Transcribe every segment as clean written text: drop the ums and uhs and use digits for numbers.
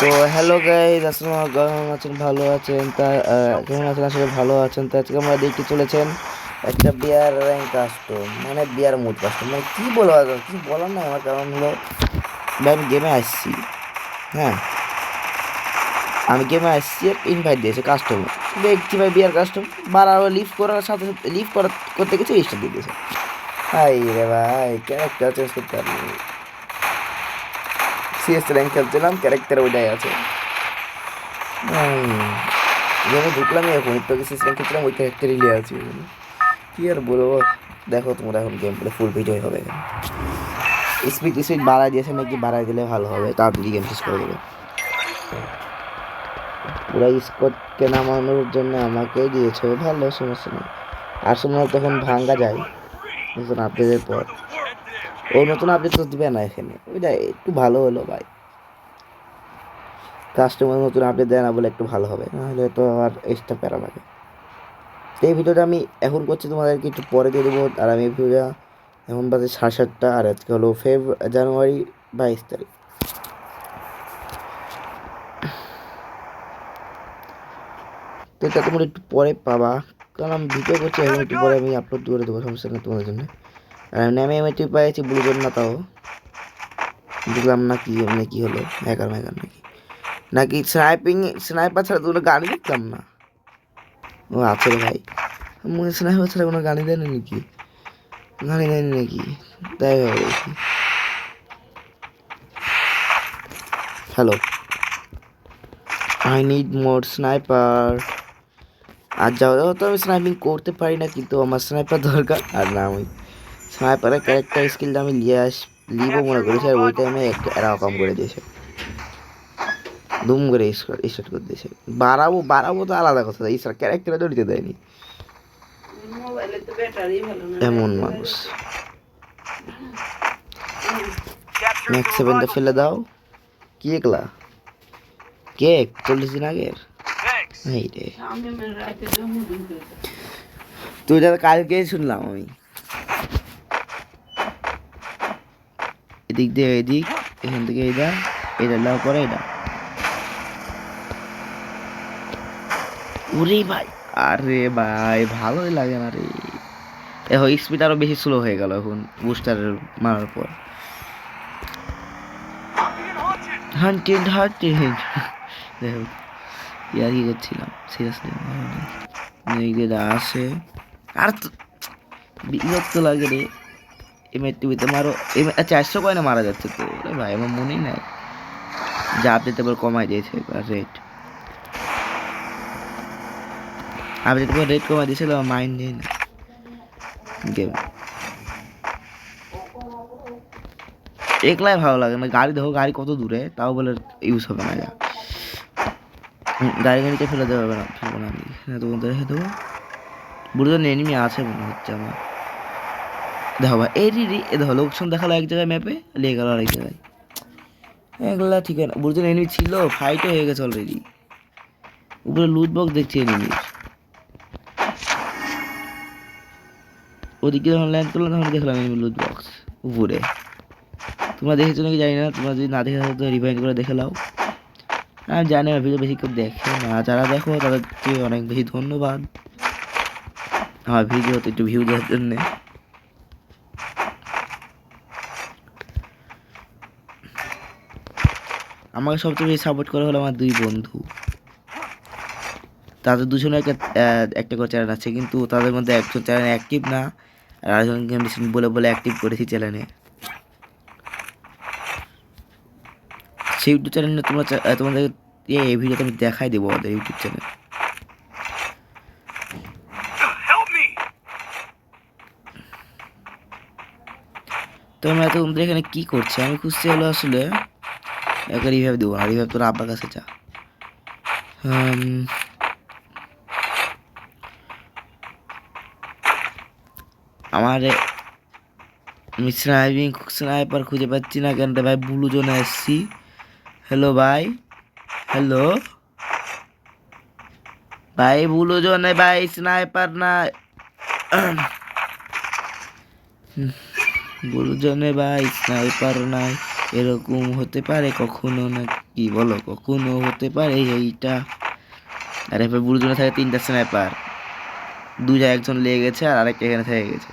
তো hello guys, আসসালামু কেমন আছেন? ভালো আছেন? তা কেমন আছেন? আসলে ভালো আছেন। তো আজকে আমরা দেখতে চলেছেন একটা বিয়ার র্যাঙ্ক কাস্টম, মানে বিয়ার মুড কাস্টম, মানে কি বলবো, আর কিছু বলার নাই আমার। কারণ হলো ভাই আমি গেমে আসছি, হ্যাঁ আমি গেমে আসছি, ইনভাইট দিয়েছে কাস্টমে, দেখছি ভাই বিয়ার কাস্টম বাড়াবো, লিভ করার সাথে সাথে লিভ করতে গেছে স্টার দিয়ে দিয়েছে। হাই রে ভাই, ক্যারেক্টার চেঞ্জ করতে পারি, সিএস র্যাঙ্ক খেলছিলাম, ক্যারেক্টার ওইটাই আছে। গেমে ঢুকলাম এখন, একটু আগে সিস্টেম খেলছিলাম, ওই ক্যারেক্টারই লিয়ে আছি এখানে। কি আর বলবো, দেখো তোমরা এখন গেম প্লে ফুল ভিডিও হবে এখানে। স্পিড বাড়াই দিয়েছে নাকি, বাড়াই দিলে ভালো হবে, তাড়াতাড়ি গেম শেষ করে দেবে। পুরা স্কোয়াডকে নামানোর জন্য আমাকে দিয়েছে, ভালো, সমস্যা নেই। আর্সেনাল তখন ভাঙ্গা যায় নতুন আপডেটের পর। ও নতুন আপডেট তো দিবে না এখানে, ওইটা একটু ভালো হলো ভাই। কাস্টমার নতুন আপডেট দেয় না বলে একটু ভালো হবে, নাহলে তো আর এক্সট্রা প্যারা লাগে। এই ভিডিওটা আমি এখন করছি, তোমাদেরকে একটু পরে দিয়ে দেবো। আর আমি এই ভিডিওটা এখন বাজে 7:30, আর আজকে হলো জানুয়ারি 22 তারিখ। তো এটা তোমরা একটু পরে পাবা, কারণ আমি ভিডিও করছি, এখন একটু পরে আমি আপলোড করে দেবো, সমস্যা নেই তোমাদের জন্য। আর আমি এমএটি পাইছি ব্লু জোন না, তাও বুঝলাম না কি এমনি কি হলো, হ্যাকার ম্যাকার নাকি, নাকি স্নাইপার ছাড়া তোমরা গাড়ি দেখতাম না। ও আছে রে ভাই, মনে স্নাইপার ছাড়া কোনো গাড়ি দেয়নি নাকি, গাড়ি দেয়নি নাকি, তাই ভাবে দেখি। Hello, I need more sniper. আর যাও তো আমি স্নাইপিং করতে পারি না, কিন্তু আমার স্নাইপার দরকার। আর না, আমি স্নাইপারের ক্যারেক্টার স্কিলটা আমি লিবো মনে করেছি, আর ওই টাইমে এরা কম করে দিয়েছে, দুম করে স্টার্ট করে দিয়েছে। বাড়াবো বাড়াবো তো আলাদা কথা, এই ক্যারেক্টারে তো দিতে দেয়নি, এমন মানুষ। ম্যাক্স 7টা ফেলে দাও। কি একলা কেক 40 দিন আগের, এই রে তুই যা, কালকে শুনলাম আমি। এদিক দিয়ে এদিক, এখান থেকে এটা লাও করে এটা, ওরে ভাই, আরে ভাই ভালোই লাগে না রে। এখন স্পিড আরো বেশি স্লো হয়ে গেল এখন বুস্টার মারার পর। হান্টেড হান্টেড, দেখো ইয়ার কি করছিলাম সিরিয়াসলি, আসে আর বিরক্ত লাগে রে। এমএর টিভিতে মারো, 400 কয়েনে মারা যাচ্ছে তো, ভাই আমার মনেই নাই যা আপডেট এবার কমাই দিয়েছে রেট, আপডেট এবার রেট কমাই দিয়েছিল, মাইন্ড নেই না গেম। একলাই ভালো লাগে না, গাড়ি দেখো গাড়ি কত দূরে, তাও বলে ইউজ হবে না, যা গাড়িতে ফেলে দেওয়া হবে না, ফেলবো না আমি, তোমাদের রেখে দেবো। বুড়ো এনিমি আছে মনে হচ্ছে আমার, দেখো ভাই এই দেখো লোকেশন দেখালো এক জায়গায় ম্যাপে, লেগে গেল আরেক জায়গায়, এগুলা ঠিক আছে। বুড়ো এনিমি ছিল, ফাইটও হয়ে গেছে অলরেডি, উপরে লুট বক্স দেখছি এনিমির। ওদিকে যখন ল্যান্ড করলাম তখন দেখলাম এনিমি লুট বক্স উপরে। তোমরা দেখেছো নাকি জানি না, তোমরা যদি না দেখে থাকো তো রিভাইন্ড করে দেখে নাও। আমি জানি আমার ভিডিও বেশি কেউ দেখে না, যারা দেখো তাদেরকে অনেক বেশি ধন্যবাদ আমার ভিডিওতে একটু ভিউ দেওয়ার জন্যে। আমাকে সবচেয়ে বেশি সাপোর্ট করা হলো আমার 2 বন্ধু, তাদের দুজনে একটা করে চ্যানেল আছে, কিন্তু তাদের মধ্যে একজন চ্যানেল অ্যাক্টিভ না, আর আরেকজনকে আমি বলে বলে অ্যাক্টিভ করেছি চ্যানেলে। সেই ইউটিউব চ্যানেলে তোমাদের এই ভিডিওতে আমি দেখাই দেবো আমাদের ইউটিউব চ্যানেল। তো আমরা তোমাদের এখানে কি করছি, আমি খুঁজছি হলো আসলে একটা রিভাইভ দেবো না, রিভাইভ তোর আব্বার কাছে যা। আমার আমি স্নাইপার খুঁজে পাচ্ছি না কেন ভাই, ব্লু জোনে এসছি। হ্যালো ভাই, হ্যালো ভাই, ব্লু জোনে ভাই, স্নাইপার না, ব্লু জোনে ভাই স্নাইপার নাই, এরকম হতে পারে কখনো, না কি বলো, কখনো হতে পারে এইটা। আর এবার বুড়োজনে থাকে 3টা স্নাইপার, 2 একজন লেগে গেছে আর আরেকটা এখানে থেকে গেছে,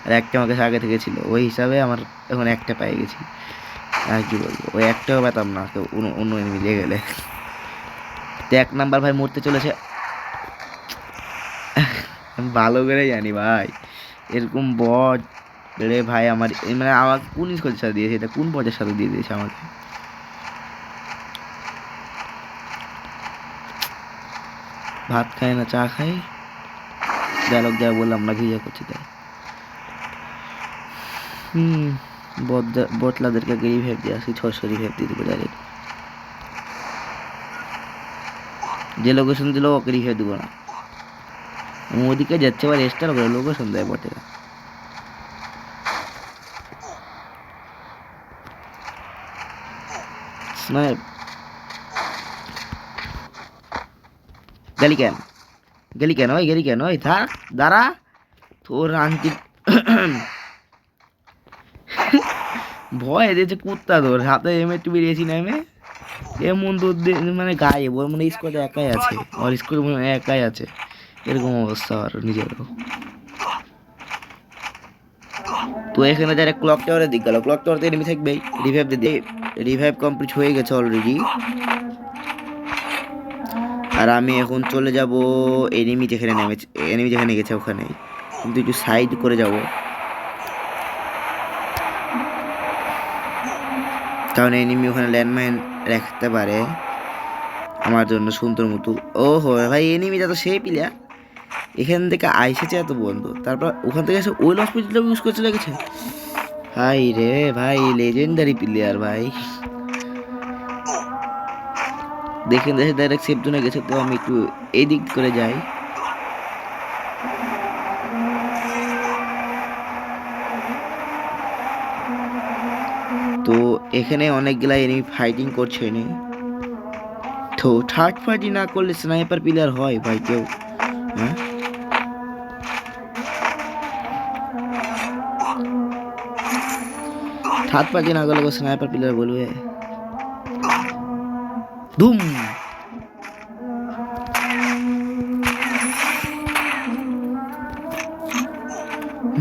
আর একটা আমার কাছে আগে থেকে ছিল, ওই হিসাবে আমার এখন একটা পেয়ে গেছি। আর কি বলবো, ওই একটাও পেতাম না কেউ অন্য এনিমি লেগে গেলে। তো 1 নাম্বার ভাই মরতে চলেছে। আমি ভালো করে জানি ভাই এরকম বট রে ভাই, আমার মানে আমাকে কোন স্কোরের সাথে দিয়েছে, এটা কোন বটের সাথে দিয়ে দিয়েছে আমাকে। ভাত খায় না চা খায়, ডায়লগ যা বললাম না ভিজা করছি তাই। বটলাদেরকে রিভাইভ দিয়ে আসি, 600 রিভাইভ দিয়ে দেবো ডাইরেক্ট। যে লোকেশন দিল ওকে রিভাইভ দেবো না, ওদিকে যাচ্ছে আবার এক্সট্রা করে লোকেশন দেয় বটেরা। স্নাইপ গেলি কেন, ওই গেলি কেন, ওই থাক দাঁড়া তোর আন্টি। ভয় দিয়েছে কুত্তা, তোর হাতে এমে একটু বেরিয়েছি না এমে এমন দূর মানে গায়ে ওর মানে স্কোয়াডে একাই আছে, ওর স্কোয়াডে মনে হয় একাই আছে, এরকম অবস্থা আর নিজেরও। তো এখানে যারা ক্লক টাওয়ারের দিক গেল, ক্লক টাওয়ার এনিমি থাকবেই, রিভাইভ দিয়ে রিভাইভ কমপ্লিট হয়ে গেছে অলরেডি। আর আমি এখন চলে যাব এনিমি যেখানে নেমেছে, এনিমি যেখানে গেছে ওখানে, কিন্তু একটু সাইড করে যাব, কারণ এনিমি ওখানে ল্যান্ডমাইন রাখতে পারে আমার জন্য সুন্দর মতো। ও হো ভাই, এনিমিটা তো সেই প্লেয়ার, এখান থেকে আইসেছে এত বন্ধু, তারপর ওখান থেকে এসে ওই হসপিটালটা ইউজ করতে লেগেছে। হাই রে ভাই, লেজেন্ডারি প্লেয়ার ভাই। দেখে দেখে ডাইরেক্ট সেফ জোনে গেছে, তো আমি একটু এই দিক করে যাই। তো এখানে অনেকগুলা এনিমি ফাইটিং করছে নি, তো থার্ড পার্টি না করলে স্নাইপার প্লেয়ার হয় ভাই কেউ? হ্যাঁ, থার্ড পার্টি না করলে স্নাইপার প্লেয়ার বলবে? ধুম,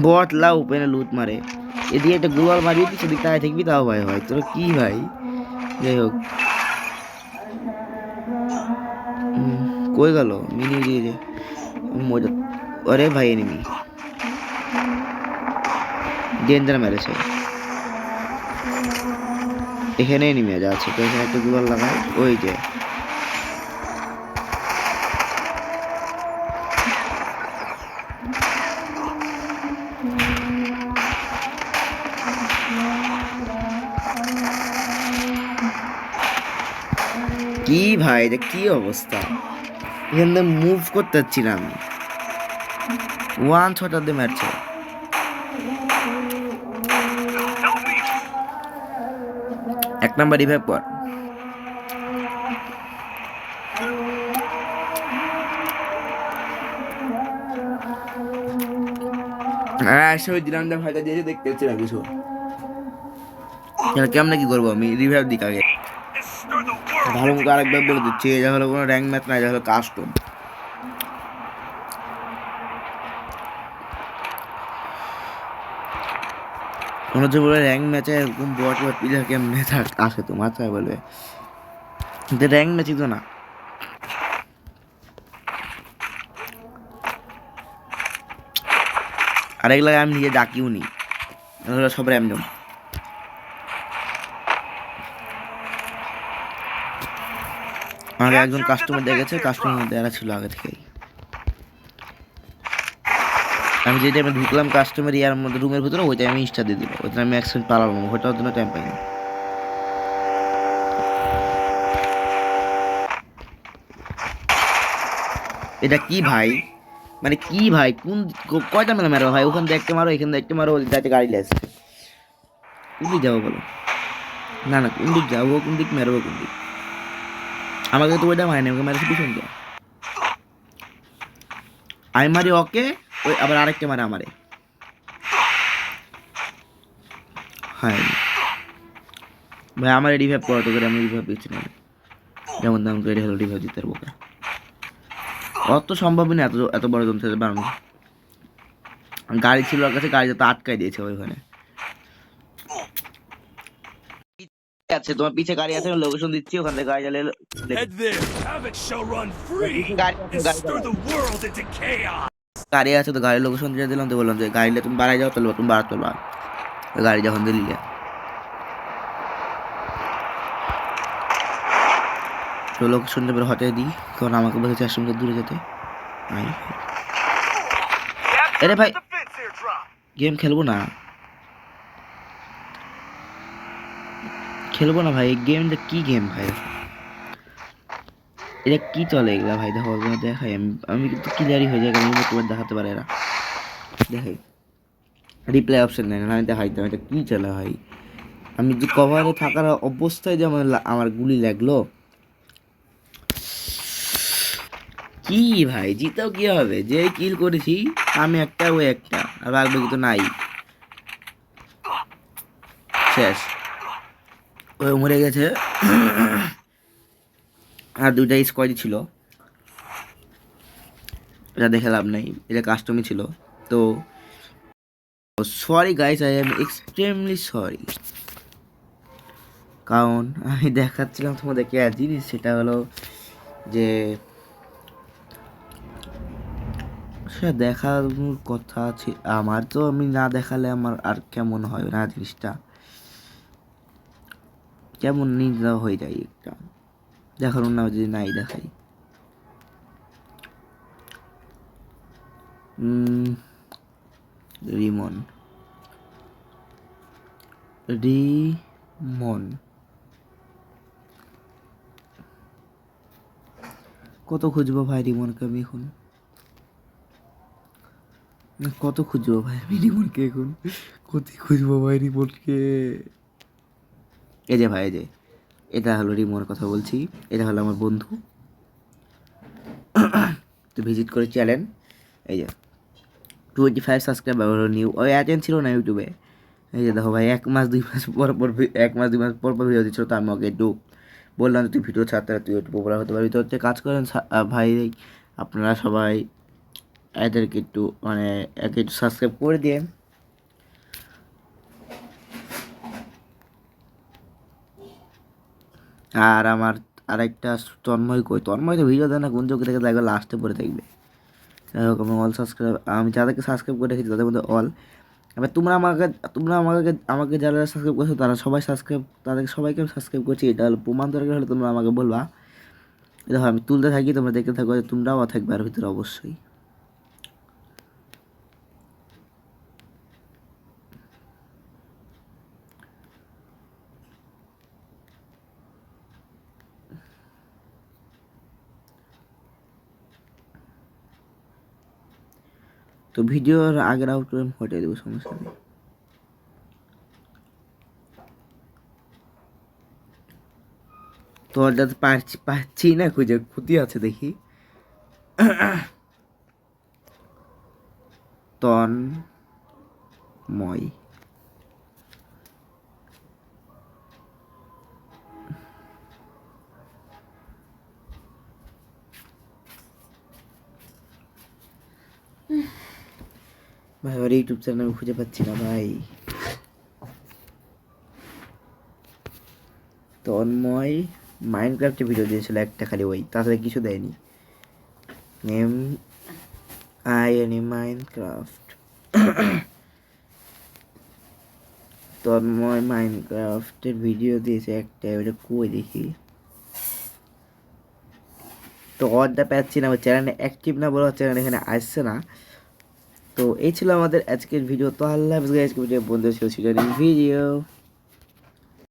বট লাউ পেনে লুট মারে, এদিকে একটা গ্লোয়াল মারবি, পিছু দিক তাকায় থাকবি, তাও ভাই হয় তোর কি ভাই। যাই হোক, কই গেল মিনি দিয়ে মজা। আরে ভাই এনিমি ডেঞ্জার মেরেছে, এখানে এনিমি আছে, তো এখানে একটা গ্লোয়াল লাগায়, ওই যে কি ভাই, এটা কি অবস্থা, এখান থেকে মুভ করতে পারছি না আমি, 1 শট দিয়ে মারছে। এক নাম্বার রিভাইভ কর। ওই দিলাম ভাইটা দিয়েছে, দেখতে পাচ্ছি না কিছু, কেমন কি করবো আমি, রিভাইভ দিক আগে ভালো মতো আরেকবার বলে দিচ্ছি, এটা হলো কোনো র্যাঙ্ক ম্যাচ না, এটা হলো কাস্টম। কোনো যে বলে র্যাঙ্ক ম্যাচে এরকম বট বা প্লেয়ার কেমনে আসে, তো মাথায় বলবে, কিন্তু র্যাঙ্ক ম্যাচই তো না। আর এগুলো আমি নিজে ডাকিও নি, এগুলো সব র্যান্ডম। আমাকে একজন কাস্টমার দেখেছে, কাস্টমার দেওয়া ছিল আগে থেকেই। আমি যে টাইমে ঢুকলাম কাস্টমার ইয়ার মধ্যে রুমের ভিতরে, ওই টাইমে ইনস্টা দিয়ে দিল, ওই টাইমে অ্যাক্সেন্ট পালালাম, ওটার জন্য টাইম পাইনি। এটা কি ভাই, মানে কি ভাই, কোন কয়টা মেলা মারো ভাই, ওখান দেখতে মারো, এখান দেখতে মারো, যাতে গাড়ি লাগছে, কোন দিক যাবো বলো? না না, কোন দিক যাবো, কোন দিক মেরবো, কোন দিক? আমাকে তো ওইটা মারেনি, আমাকে মারেছে পিছন দিয়ে, আমি মারি ওকে, ওই আবার আরেকটা মারে আমারে। হ্যাঁ, ভাই আমার রিভাইভ করতে করে আমি রিভাইভ দিচ্ছি না, যেমন দাম করে হলো রিভাইভ দিতে পারবো। অত সম্ভব না এত এত বড় জমছে বানানো। গাড়ি ছিল ওর কাছে, গাড়ি তো আটকাই দিয়েছে ওইখানে। আছে তোমার পিছে গাড়ি আছে, লোকেশন দিচ্ছি, ওখান থেকে গাড়ি চালিয়ে গাড়ি আছে তো গাড়ির লোকেশন দিয়ে দিলাম, তো বললাম যে গাড়িটা তুমি বাড়াই যাও, চলবা তুমি বাড়া চলবা, গাড়ি যখন দিলি তো লোকেশনটা বের হতে দিই, কারণ আমাকে বলেছে 400 মিটার দূরে যেতে। আরে ভাই গেম খেলবো না, খেলবো না ভাই, গেমটা কি গেম ভাই, এটা কি চলে এগুলা ভাই? দেখো দেখাই আমি কিন্তু ক্লিয়ারই হয়ে যায়, কারণ তোমার দেখাতে পারে এরা। দেখাই রিপ্লাই অপশন নেই না, আমি দেখাই তো এটা কি চলে ভাই। আমি যে কভারে থাকার অবস্থায় যে আমার গুলি লাগলো, কি ভাই জিতাও কি হবে? যে কিল করেছি আমি একটা, ও একটা, আর বাকি তো নাই, শেষ, ওই মরে গেছে। আর দুইটা স্কোয়াডই ছিল, এটা দেখে লাভ নাই, এটা কাস্টমই ছিল। তো sorry guys, I am extremely sorry, কারণ আমি দেখাচ্ছিলাম তোমাদেরকে এক জিনিস, সেটা হলো যে সেটা দেখানোর কথা আছে আমার, তো আমি না দেখালে আমার আর কেমন হয় না, জিনিসটা কেমন নিন্দা হয়ে যায় একটা, দেখানোর না যদি নাই দেখাই। রিমন রিমন কত খুঁজবো ভাই রিমনকে আমি এখন, কত খুঁজবো ভাই আমি রিমনকে এখন, কত খুঁজবো ভাই রিমনকে? এই যে ভাই, এই যে এটা হলো রিমনের কথা বলছি, এটা হলো আমার বন্ধু। তো ভিজিট করে চ্যানেল, এই যে 25 সাবস্ক্রাইবার হলো নিউ, ওই অ্যাটেন্ড ছিল না ইউটিউবে। এই যে দেখো ভাই 1 মাস 2 মাস পর পর 1 মাস 2 মাস পর পর ভিডিও দিচ্ছিল, তো আমি ওকে একটু বললাম তুই ভিডিও ছাড়তে, তুই একটু পপুলার হতে পারবি, তো হচ্ছে কাজ করেন ভাই, আপনারা সবাই এদেরকে একটু মানে একে একটু সাবস্ক্রাইব করে দিন। আর আমার আরেকটা তন্ময় কই, তন্ময় তো ভিডিও দেয় না, কোন চোখে থেকে দেখবে লাস্টে পড়ে থাকবে। যাই হোক আমি অল সাবস্ক্রাইব, আমি যাদেরকে সাবস্ক্রাইব করে রেখেছি তাদের মধ্যে অল, এবার তোমরা আমাকে যারা সাবস্ক্রাইব করছো তারা সবাই সাবস্ক্রাইব, তাদেরকে সবাইকে আমি সাবস্ক্রাইব করছি, এটা হলো প্রমাণ দরকার হলে তোমরা আমাকে বলবা। দেখো আমি তুলতে থাকি, তোমরা দেখতে থাকো, তোমরাও থাকবে আর ভিতরে অবশ্যই। তো ভিডিওর আগের আউট করে আমি হটাই দেবো, সমস্যা নেই। তো যাতে পাচ্ছি না, খুঁজে ক্ষতি আছে দেখি। তন্ময় ভাই, ওর ইউটিউব চ্যানেল আমি খুঁজে পাচ্ছি না ভাই। তন্ময় মাইনক্রাফটে ভিডিও দিয়েছিল একটা খালি, ওই তাছাড়া কিছু দেয়নি। নেম মাইনক্রাফট, তন্ময় মাইনক্রাফটের ভিডিও দিয়েছে একটা, ওটা কই দেখি। তো অর্ডার পাচ্ছি না, আমার চ্যানেলে অ্যাক্টিভ না বলে চ্যানেল এখানে আসছে না। তো এই ছিল আমাদের আজকের ভিডিও। তো আল্লাহ হাফেজ গাইস, ভিডিও বন্ধু ছিল ভিডিও।